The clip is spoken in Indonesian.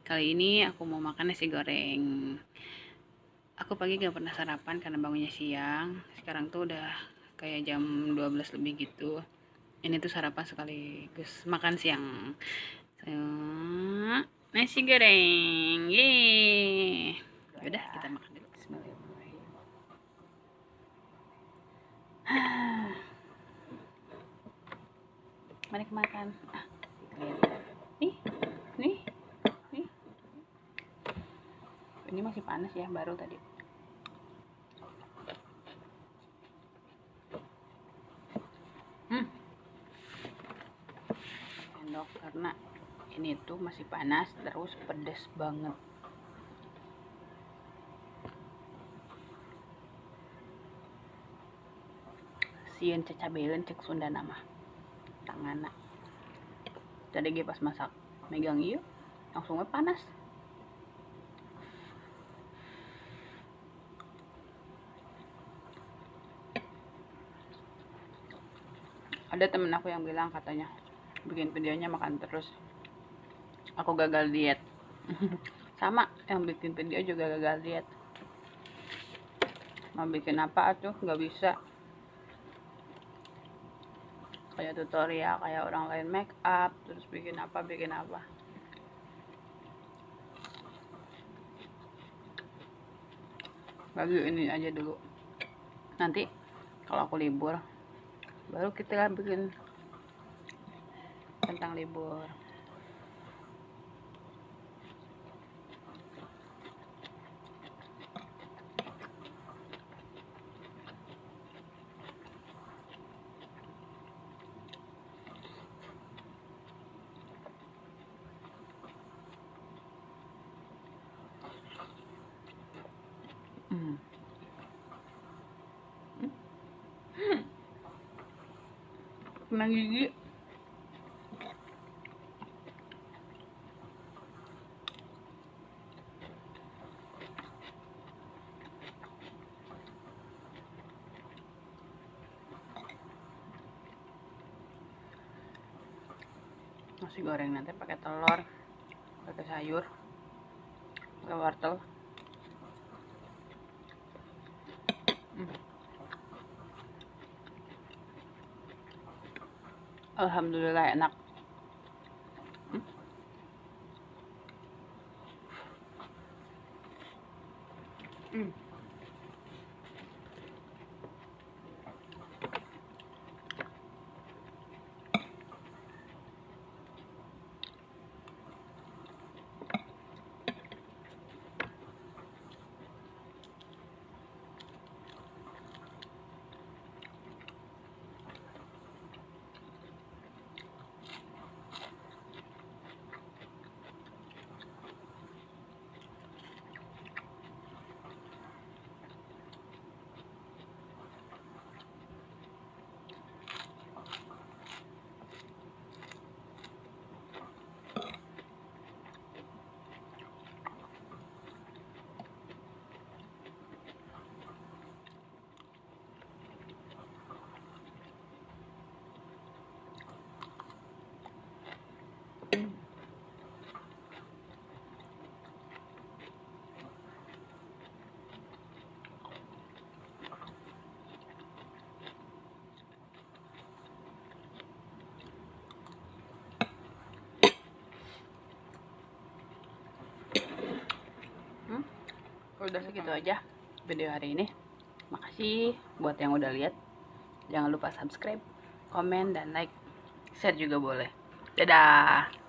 Kali ini aku mau makan nasi goreng. Aku pagi gak pernah sarapan karena bangunnya siang. Sekarang tuh udah kayak jam 12 lebih gitu. Ini tuh sarapan sekaligus makan siang. Nasi goreng. Yeay. Udah, kita makan dulu. Bismillahirrahmanirrahim. Mari makan. Nih, nih, nih. Ini masih panas ya, baru tadi. Sendok karena ini tuh masih panas terus pedas banget. Sieun cacabeun cek Sunda nama tangana tadi ge pas masak megang ieu langsung panas. Ada temen aku yang bilang katanya bikin videonya makan terus, aku gagal diet. Sama yang bikin video juga gagal diet, mau bikin apa tuh nggak bisa, kayak tutorial kayak orang lain make up terus bikin apa bagi ini aja dulu, nanti kalau aku libur baru kita bikin tentang libur. Kena gigi. Nasi goreng nanti pakai telur, pakai sayur, pakai wortel. Alhamdulillah enak. Udah segitu aja video hari ini. Makasih buat yang udah lihat. Jangan lupa subscribe, komen, dan like. Share juga boleh. Dadah.